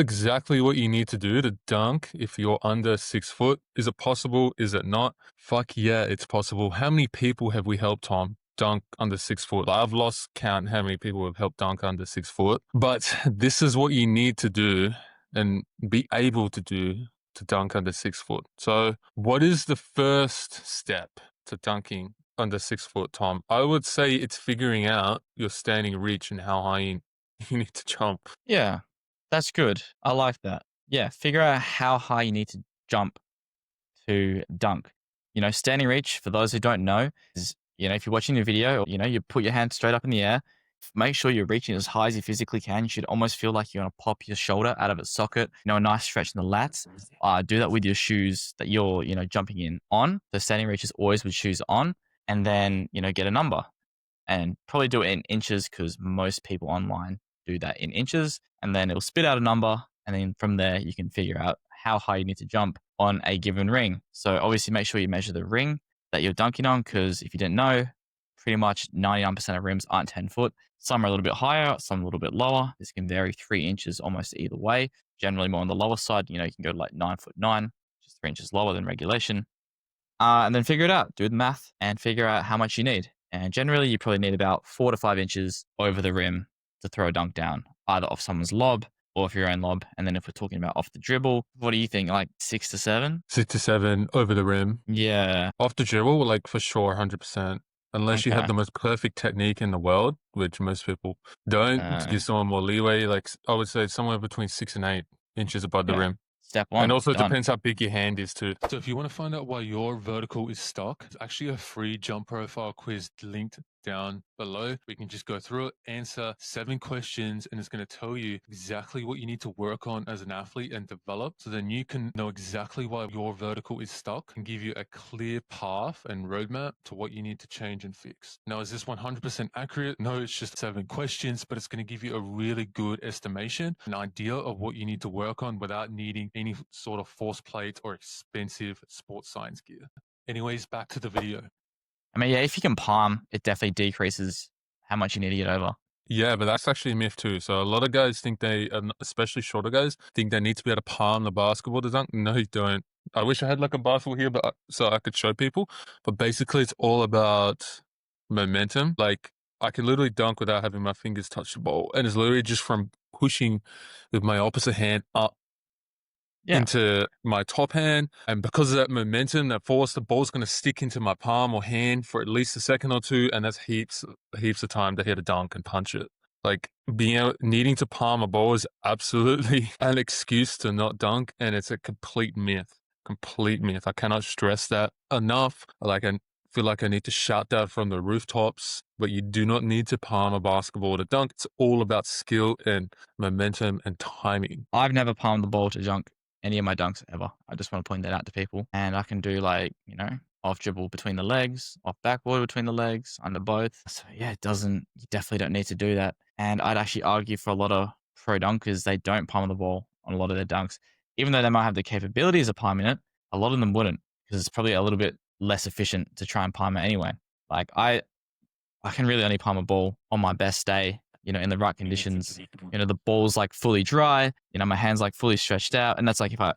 exactly what you need to do to dunk if you're under 6 foot. Is it possible? Is it not? Fuck yeah, it's possible. How many people have we helped, Tom, dunk under 6 foot? Like, I've lost count how many people have helped dunk under 6 foot. But this is what you need to do and be able to do to dunk under 6 foot. So, what is the first step to dunking under 6 foot, Tom? I would say it's figuring out your standing reach and how high you need to jump. Yeah, that's good. I like that. Yeah, figure out how high you need to jump to dunk. Standing reach, for those who don't know, is, if you're watching a video, you put your hand straight up in the air. Make sure you're reaching as high as you physically can. You should almost feel like you're going to pop your shoulder out of its socket. A nice stretch in the lats. Do that with your shoes that you're, jumping in on. The standing reach is always with shoes on. And then, get a number. And probably do it in inches because most people online do that in inches. And then it'll spit out a number. And then from there, you can figure out how high you need to jump on a given ring. So obviously make sure you measure the ring that you're dunking on, because if you didn't know, pretty much 99% of rims aren't 10 foot. Some are a little bit higher, some a little bit lower. This can vary 3 inches almost either way. Generally more on the lower side, you can go to like 9'9", which is 3 inches lower than regulation. And then figure it out, do the math and figure out how much you need. And generally you probably need about 4 to 5 inches over the rim to throw a dunk down, either off someone's lob or off your own lob. And then if we're talking about off the dribble, what do you think? Like 6 to 7? 6 to 7 over the rim. Yeah. Off the dribble, like for sure, 100%. Unless you have Okay. the most perfect technique in the world, which most people don't, to give someone more leeway. Like, I would say somewhere between 6 and 8 inches above the Yeah. rim. Step And one, also it done. depends how big your hand is too. So if you want to find out why your vertical is stuck, it's actually a free jump profile quiz linked down below. We can just go through it, answer 7 questions, and it's going to tell you exactly what you need to work on as an athlete and develop. So then you can know exactly why your vertical is stuck and give you a clear path and roadmap to what you need to change and fix. Now, is this 100% accurate? No, it's just 7 questions, but it's going to give you a really good estimation, an idea of what you need to work on without needing any sort of force plate or expensive sports science gear. Anyways, back to the video. I mean, yeah, if you can palm, it definitely decreases how much you need to get over. Yeah, but that's actually a myth too. So a lot of guys think especially shorter guys, think they need to be able to palm the basketball to dunk. No, you don't. I wish I had like a basketball here, but so I could show people. But basically, it's all about momentum. Like, I can literally dunk without having my fingers touch the ball, and it's literally just from pushing with my opposite hand up Yeah. into my top hand, and because of that momentum, that force, the ball's going to stick into my palm or hand for at least a second or two, and that's heaps of time to hit a dunk and punch it. Like, needing to palm a ball is absolutely an excuse to not dunk, and it's a complete myth. Complete myth. I cannot stress that enough. Like, I feel like I need to shout that from the rooftops, but you do not need to palm a basketball to dunk. It's all about skill and momentum and timing. I've never palmed the ball to dunk any of my dunks ever. I just want to point that out to people. And I can do like, off dribble between the legs, off backboard between the legs, under both. So yeah, you definitely don't need to do that. And I'd actually argue for a lot of pro dunkers, they don't palm the ball on a lot of their dunks. Even though they might have the capabilities of palming it, a lot of them wouldn't, because it's probably a little bit less efficient to try and palm it anyway. Like I can really only palm a ball on my best day, in the right conditions. The ball's like fully dry, my hand's like fully stretched out. And that's like if I,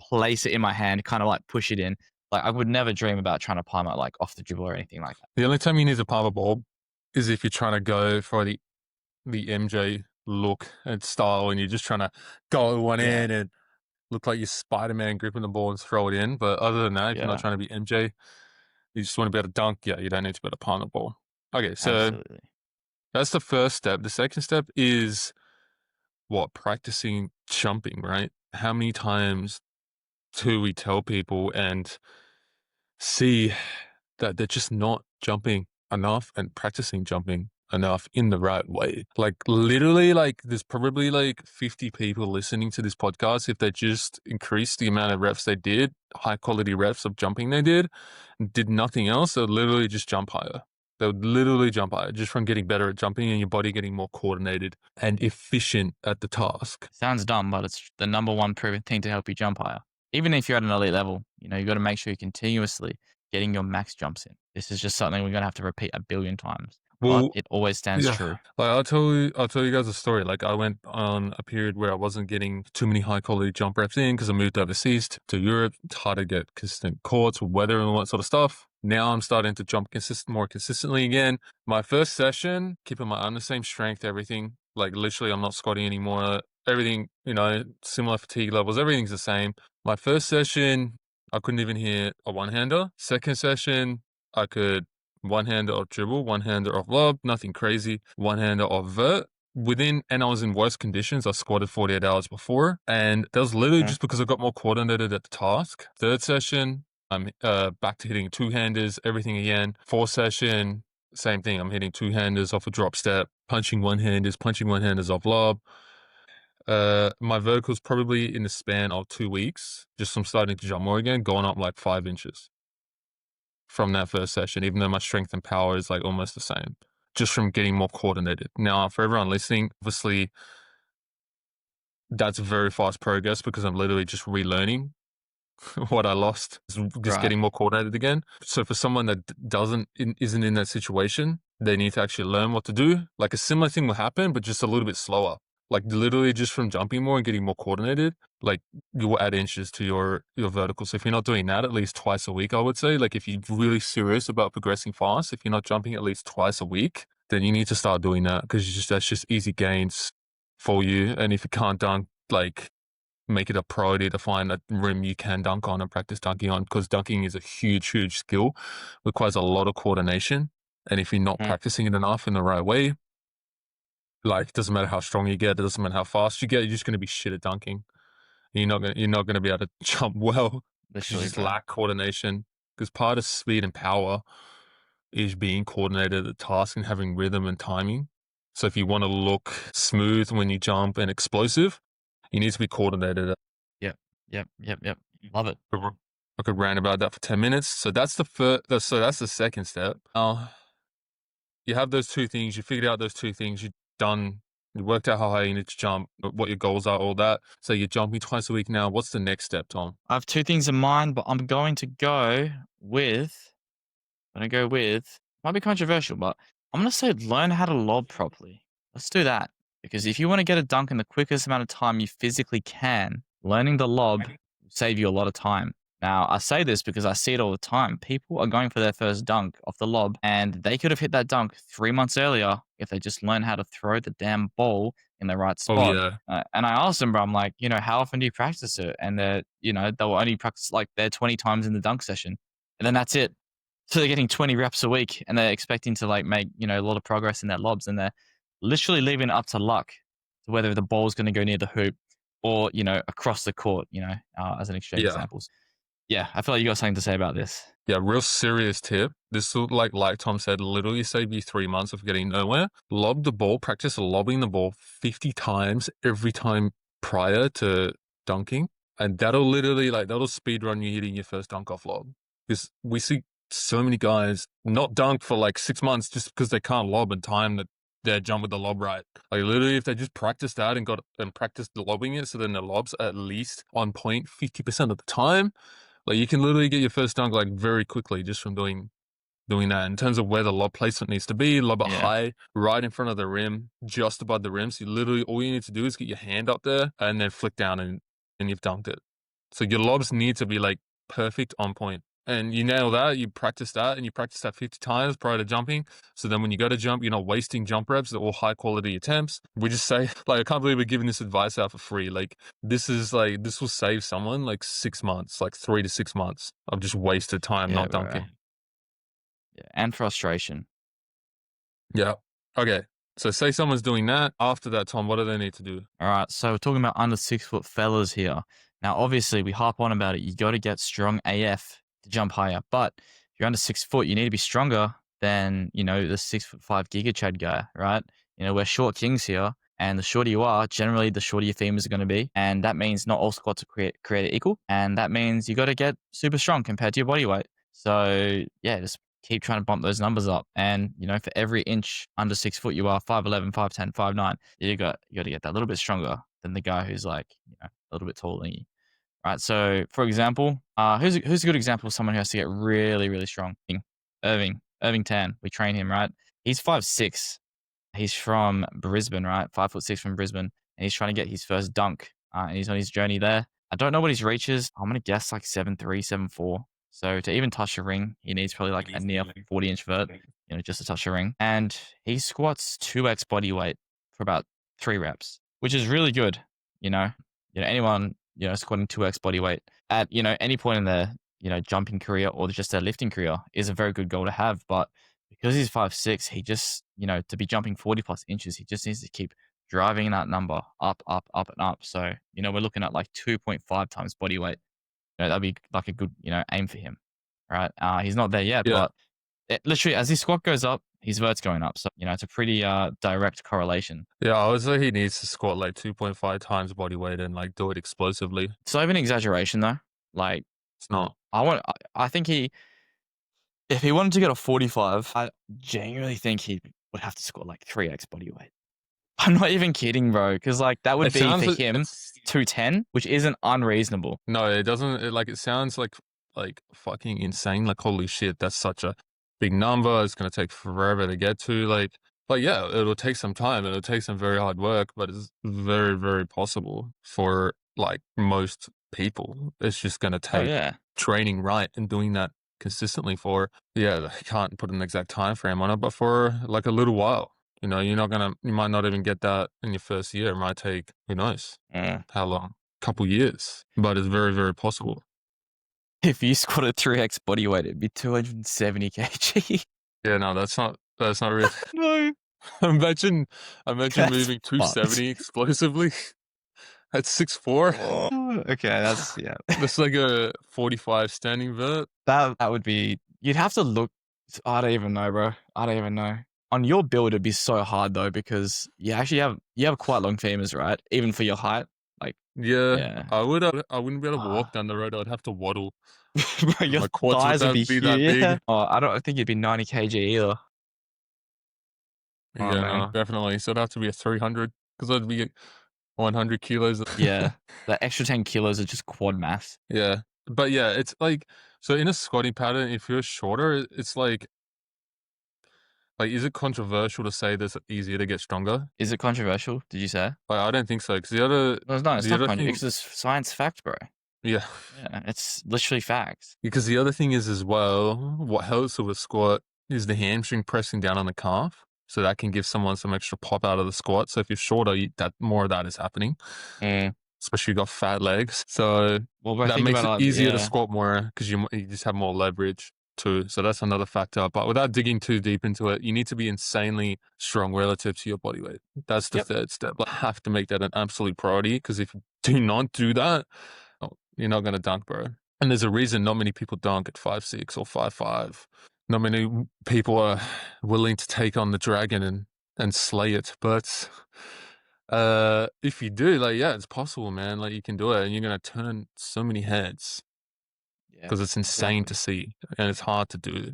place it in my hand, kind of like push it in. Like I would never dream about trying to palm it like off the dribble or anything like that. The only time you need to palm a ball is if you're trying to go for the MJ look and style, and you're just trying to go one end and look like you're Spider-Man gripping the ball and throw it in. But other than that, if you're not trying to be MJ, you just want to be able to dunk. Yeah, you don't need to be able to palm the ball. Okay, so Absolutely. that's the first step. The second step is practicing jumping, right? How many times do we tell people and see that they're just not jumping enough and practicing jumping enough in the right way? Like, literally, like, there's probably like 50 people listening to this podcast. If they just increased the amount of reps they did, high quality reps of jumping they did nothing else, they would literally just jump higher. They would literally jump higher just from getting better at jumping and your body getting more coordinated and efficient at the task. Sounds dumb, but it's the number one proven thing to help you jump higher. Even if you're at an elite level, you got to make sure you're continuously getting your max jumps in. This is just something we're going to have to repeat a billion times. but Well, it always stands yeah. true. Like I'll tell you guys a story. Like I went on a period where I wasn't getting too many high quality jump reps in because I moved overseas to Europe. It's hard to get consistent courts with weather and all that sort of stuff. Now I'm starting to jump more consistently again. My first session, keeping my arm the same strength, everything. Like literally, I'm not squatting anymore. Everything, similar fatigue levels. Everything's the same. My first session, I couldn't even hit a one hander. Second session, I could one-hander off dribble, one-hander off lob, nothing crazy, one-hander off vert. And I was in worse conditions. I squatted 48 hours before, and that was literally Mm. just because I got more coordinated at the task. Third session, I'm back to hitting two-handers, everything again. Fourth session, same thing. I'm hitting two-handers off a drop step, punching one-handers off lob. My vertical's probably in the span of 2 weeks, just from starting to jump more again, going up like 5 inches from that first session, even though my strength and power is like almost the same, just from getting more coordinated. Now, for everyone listening, obviously that's very fast progress because I'm literally just relearning what I lost, just Right. getting more coordinated again. So for someone that isn't in that situation, they need to actually learn what to do. Like a similar thing will happen, but just a little bit slower. Like literally just from jumping more and getting more coordinated, like you will add inches to your vertical. So if you're not doing that at least twice a week, I would say, like if you're really serious about progressing fast, if you're not jumping at least twice a week, then you need to start doing that because that's just easy gains for you. And if you can't dunk, like make it a priority to find a rim you can dunk on and practice dunking on because dunking is a huge skill, requires a lot of coordination. And if you're not Mm. practicing it enough in the right way, like it doesn't matter how strong you get, it doesn't matter how fast you get, you're just going to be shit at dunking. You're not gonna be able to jump well because you Literally, just bro. lack coordination. Because part of speed and power is being coordinated at the task and having rhythm and timing. So if you want to look smooth when you jump and explosive, you need to be coordinated. Yep. Yep. Yep. Yep. Love it. I could rant about that for 10 minutes. So that's the first. So that's the second step. You have those two things. You figured out those two things. You've done. You worked out how high you need to jump, what your goals are, all that. So you're jumping twice a week now. What's the next step, Tom? I have two things in mind, but I'm going to go with. I'm gonna go with. Might be controversial, but I'm gonna say learn how to lob properly. Let's do that because if you want to get a dunk in the quickest amount of time you physically can, learning the lob will save you a lot of time. Now, I say this because I see it all the time. People are going for their first dunk off the lob, and they could have hit that dunk 3 months earlier if they just learned how to throw the damn ball in the right Oh spot. yeah, And I asked them, bro, I'm like, how often do you practice it? And they'll only practice like their 20 times in the dunk session. And then that's it. So they're getting 20 reps a week and they're expecting to like make, a lot of progress in their lobs and they're literally leaving it up to luck to whether the ball's going to go near the hoop or, across the court, as an extreme yeah, examples. Yeah, I feel like you got something to say about this. yeah. Real serious tip. This will, like Tom said, literally save you 3 months of getting nowhere. Lob the ball. Practice lobbing the ball 50 times every time prior to dunking, and that'll speed run you hitting your first dunk off lob. Because we see so many guys not dunk for like 6 months just because they can't lob and time that their jump with the lob right. Like literally, if they just practiced that and practiced lobbing it, so then the lobs at least on point 50% of the time, like you can literally get your first dunk like very quickly just from doing that. In terms of where the lob placement needs to be, lob it Yeah. high, right in front of the rim, just above the rim. So you literally all you need to do is get your hand up there and then flick down and you've dunked it. So your lobs need to be like perfect on point. And you nail that, you practice that, and you practice that 50 times prior to jumping. So then when you go to jump, you're not wasting jump reps, they're all high quality attempts. We just say, like, I can't believe we're giving this advice out for free. Like, this will save someone like 6 months, like 3 to 6 months of just wasted time Yeah, not bro. dunking. Yeah. And frustration. Yeah. Okay. So say someone's doing that. After that, Tom, what do they need to do? All right. So we're talking about under 6 foot fellas here. Now, obviously, we harp on about it. You got to get strong AF to jump higher. But if you're under 6 foot, you need to be stronger than, the 6'5" Giga Chad guy, right? We're short kings here. And the shorter you are, generally, the shorter your femurs are going to be. And that means not all squats are created equal. And that means you got to get super strong compared to your body weight. So, yeah, just keep trying to bump those numbers up. And, for every inch under 6 foot, you are 5'11, 5'10, 5'9. You got to get that little bit stronger than the guy who's like, a little bit taller than you. Right. So, for example, who's a good example of someone who has to get really, really strong? Irving Tan. We train him, right? He's 5'6". He's from Brisbane, right? 5'6" from Brisbane, and he's trying to get his first dunk. And he's on his journey there. I don't know what his reach is. I'm gonna guess like 7'3", 7'4". So to even touch the ring, he needs probably like a near 40-inch vert, just to touch the ring. And he squats 2x body weight for about 3 reps, which is really good. Anyone squatting 2x body weight at any point in their jumping career or just their lifting career is a very good goal to have. But because he's 5'6", he just to be jumping 40+ inches, he just needs to keep driving that number up, up, up, and up. So we're looking at like 2.5 times body weight. That'd be like a good aim for him, right? He's not there yet, Yeah. but literally as his squat goes up, his vert's going up. So it's a pretty direct correlation. Yeah, I would say he needs to squat like 2.5 times body weight and like do it explosively. It's not even an exaggeration though. Like It's not. I think if he wanted to get a 45, I genuinely think he would have to squat like 3x body weight. I'm not even kidding, bro. Because like that would It be sounds for like him 210, which isn't unreasonable. No, it doesn't. It sounds like fucking insane. Like holy shit, that's such a big number. It's gonna take forever to get to. But yeah, it'll take some time. It'll take some very hard work, but it's very, very possible for like most people. It's just gonna Oh take yeah. training right and doing that consistently for, I can't put an exact time frame on it, but for like a little while. You might not even get that in your first year. It might take, who knows how long, couple years, but it's very, very possible. If you squatted 3x body weight, it'd be 270 kg. Yeah, no, that's not real. No. imagine That's moving fucked. 270 explosively at 6'4". Okay, that's yeah. That's like a 45 standing vert. That would be. You'd have to look. I don't even know, bro. I don't even know. On your build, it'd be so hard though because you actually have quite long femurs, right? Even for your height, like Yeah. I wouldn't be able to walk down the road. I'd have to waddle. bro, your My quads thighs would be be that huge. big. Oh, I don't think you'd be 90 kg either. Oh, Yeah, man. no, definitely. So it'd have to be a 300 because I'd be 100 kilos. Yeah, the extra 10 kilos are just quad mass. Yeah. But yeah, it's like, so in a squatting pattern, if you're shorter, it's like, is it controversial to say that it's easier to get stronger? Is it controversial? Did you say? I don't think so. Because the No, it's not. It's the not other controversial. thing, It's science fact, bro. yeah, Yeah, it's literally facts. because the other thing is as well, what helps with a squat is the hamstring pressing down on the calf. So that can give someone some extra pop out of the squat. So if you're shorter, that more of that is happening. Especially if you've got fat legs. So that makes it easier to squat more because you just have more leverage too. So that's another factor. But without digging too deep into it, you need to be insanely strong relative to your body weight. That's the third step. I have to make that an absolute priority because if you do not do that, you're not going to dunk, bro. And there's a reason not many people dunk at 5'6" or 5'5". Not many people are willing to take on the dragon and slay it. But if you do, it's possible, man. Like you can do it and you're going to turn so many heads because it's insane to see and it's hard to do.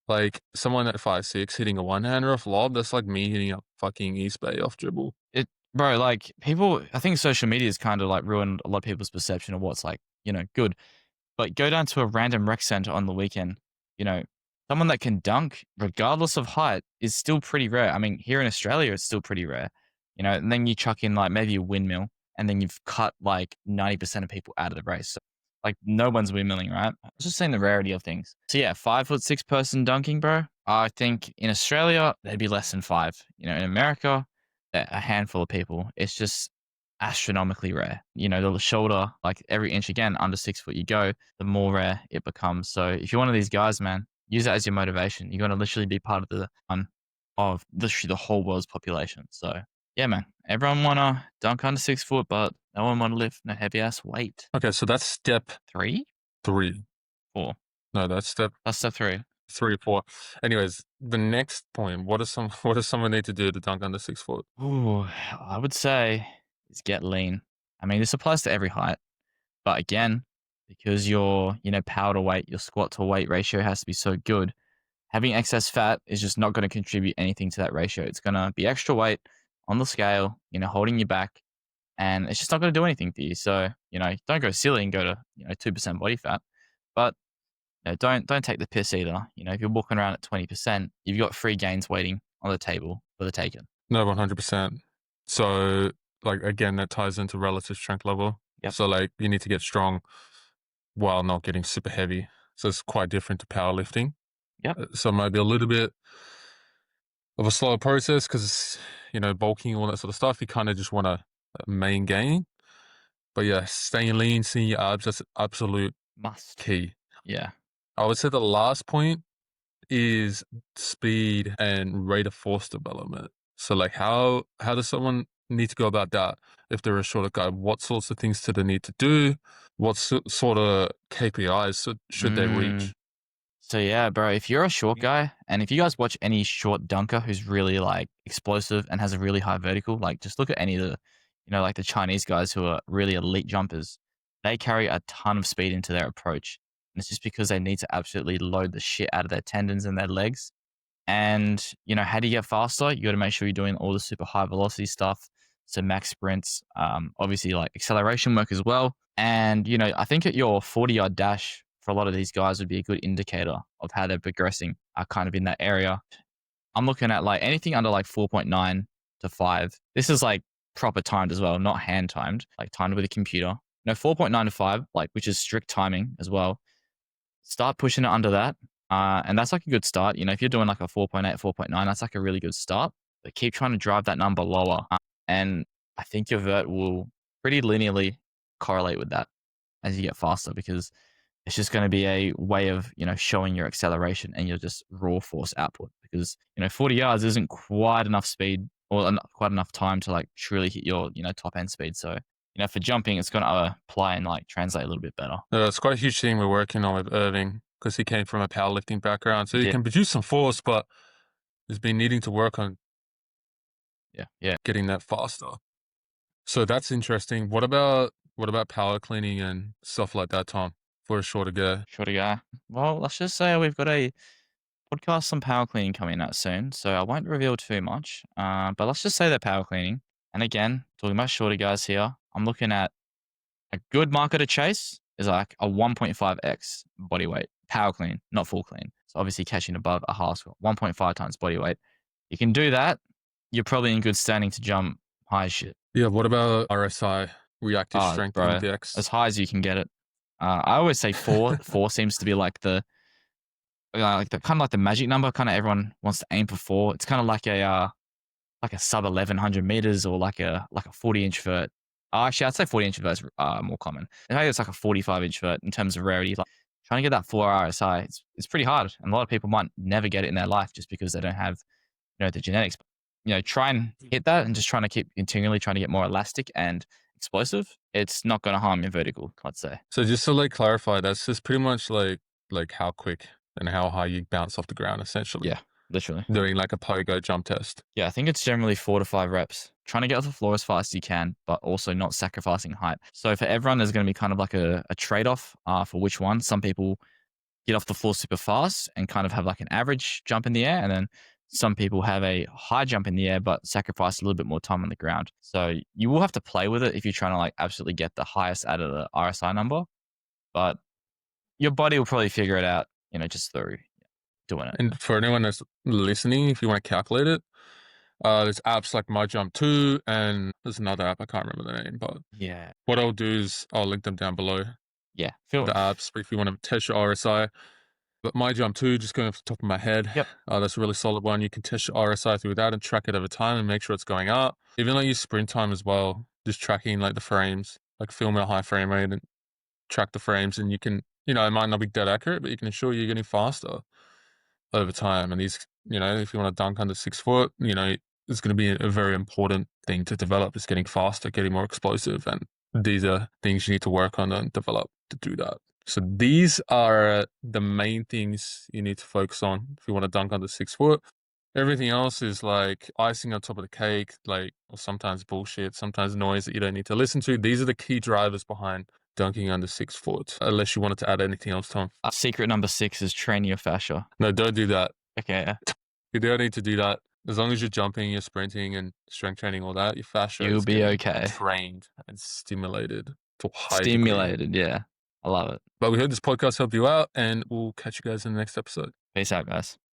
Like someone at 5'6" hitting a one-hander off lob, that's like me hitting a fucking East Bay off dribble. Bro, like people, I think social media has kind of like ruined a lot of people's perception of what's like, good. But go down to a random rec center on the weekend, someone that can dunk regardless of height is still pretty rare. I mean, here in Australia, it's still pretty rare, and then you chuck in like maybe a windmill and then you've cut like 90% of people out of the race. So, like no one's windmilling, right? I was just saying the rarity of things. So yeah, 5'6" person dunking, bro. I think in Australia, there'd be less than 5. In America, a handful of people. It's just astronomically rare. The shoulder, like every inch again, under 6 foot you go, the more rare it becomes. So if you're one of these guys, man, use that as your motivation. You're going to literally be part of the whole world's population. So yeah, man, everyone want to dunk under 6 foot, but no one want to lift no heavy ass weight. Okay, so that's step 3? 3. 4. No, that's step 3. 3 or 4. Anyways, the next point, what does someone need to do to dunk under 6 foot? Ooh, I would say is get lean. I mean, this applies to every height, but again, because your power to weight, your squat to weight ratio has to be so good. Having excess fat is just not going to contribute anything to that ratio. It's going to be extra weight on the scale, holding you back, and it's just not going to do anything for you. So, don't go silly and go to 2% body fat, but don't take the piss either. If you're walking around at 20%, you've got free gains waiting on the table for the taking. No, 100%. So, like, again, that ties into relative strength level. Yep. So, like, you need to get strong while not getting super heavy. So it's quite different to powerlifting. Yep. So it might be a little bit of a slower process because, bulking, all that sort of stuff, you kind of just want a main gain. But yeah, staying lean, seeing your abs, that's absolute Must. key. Yeah. I would say the last point is speed and rate of force development. So like how does someone need to go about that if they're a shorter guy? What sorts of things do they need to do? What sort of KPIs should they reach? So yeah, bro, if you're a short guy, and if you guys watch any short dunker who's really like explosive and has a really high vertical, like just look at any of the, like the Chinese guys who are really elite jumpers. They carry a ton of speed into their approach. And it's just because they need to absolutely load the shit out of their tendons and their legs. And, how do you get faster? You got to make sure you're doing all the super high velocity stuff. So max sprints, obviously like acceleration work as well. And, I think at your 40-yard dash for a lot of these guys would be a good indicator of how they're progressing kind of in that area. I'm looking at like anything under like 4.9 to 5. This is like proper timed as well, not hand timed, like timed with a computer. 4.9 to 5, like which is strict timing as well. Start pushing it under that. And that's like a good start. If you're doing like a 4.8, 4.9, that's like a really good start. But keep trying to drive that number lower. And I think your vert will pretty linearly correlate with that as you get faster because it's just going to be a way of, showing your acceleration and your just raw force output because, 40 yards isn't quite enough speed or quite enough time to like truly hit your, top end speed. So, for jumping, it's going to apply and like translate a little bit better. It's quite a huge thing we're working on with Irving because he came from a powerlifting background. So he Yeah. can produce some force, but he's been needing to work on getting that faster. So that's interesting. What about power cleaning and stuff like that, Tom, for a shorter guy? Shorter guy. Well, let's just say we've got a podcast on power cleaning coming out soon, so I won't reveal too much. But let's just say they're power cleaning. And again, talking about shorter guys here, I'm looking at a good marker to chase is like a 1.5x body weight power clean, not full clean. So obviously catching above a half squat, 1.5 times body weight. You can do that. You're probably in good standing to jump high as shit. Yeah. What about RSI, reactive strength bro, index? as high as you can get it. I always say 4. 4 seems to be like the kind of like the magic number. Kind of everyone wants to aim for 4. It's kind of like a sub 1100 meters or like a 40-inch vert. Actually, I'd say 40-inch verts are more common. And maybe it's like a 45-inch vert in terms of rarity. Like trying to get that 4 RSI, it's pretty hard, and a lot of people might never get it in their life just because they don't have the genetics. Try and hit that, and just trying to keep continually trying to get more elastic and explosive. It's not going to harm your vertical, let's say. So just to like clarify, that's just pretty much like how quick and how high you bounce off the ground, essentially. Yeah, literally. Doing like a pogo jump test. Yeah, I think it's generally 4 to 5 reps. Trying to get off the floor as fast as you can, but also not sacrificing height. So for everyone, there's going to be kind of like a trade-off for which one. Some people get off the floor super fast and kind of have like an average jump in the air. And then some people have a high jump in the air, but sacrifice a little bit more time on the ground. So you will have to play with it if you're trying to like absolutely get the highest out of the RSI number. But your body will probably figure it out, just through doing it. And for anyone that's listening, if you want to calculate it, there's apps like MyJump2 and there's another app, I can't remember the name, but yeah, what I'll do is I'll link them down below. Yeah, The apps if you want to test your RSI. But MyJump2, just going off the top of my head, Yep. That's a really solid one. You can test your RSI through that and track it over time and make sure it's going up. Even like your sprint time as well, just tracking like the frames, like film a high frame rate and track the frames, and you can, it might not be dead accurate, but you can ensure you're getting faster over time. And these, if you want to dunk under 6 foot, it's going to be a very important thing to develop, is getting faster, getting more explosive. And these are things you need to work on and develop to do that. So these are the main things you need to focus on if you want to dunk under 6 foot. Everything else is like icing on top of the cake, or sometimes bullshit, sometimes noise that you don't need to listen to. These are the key drivers behind dunking under 6 foot, unless you wanted to add anything else, Tom. Secret number 6 is train your fascia. No, don't do that. Okay. You don't need to do that. As long as you're jumping, you're sprinting and strength training, all that, your fascia You'll is be okay. trained and stimulated to high Stimulated, degree. yeah. I love it. But we hope this podcast helped you out, and we'll catch you guys in the next episode. Peace out, guys.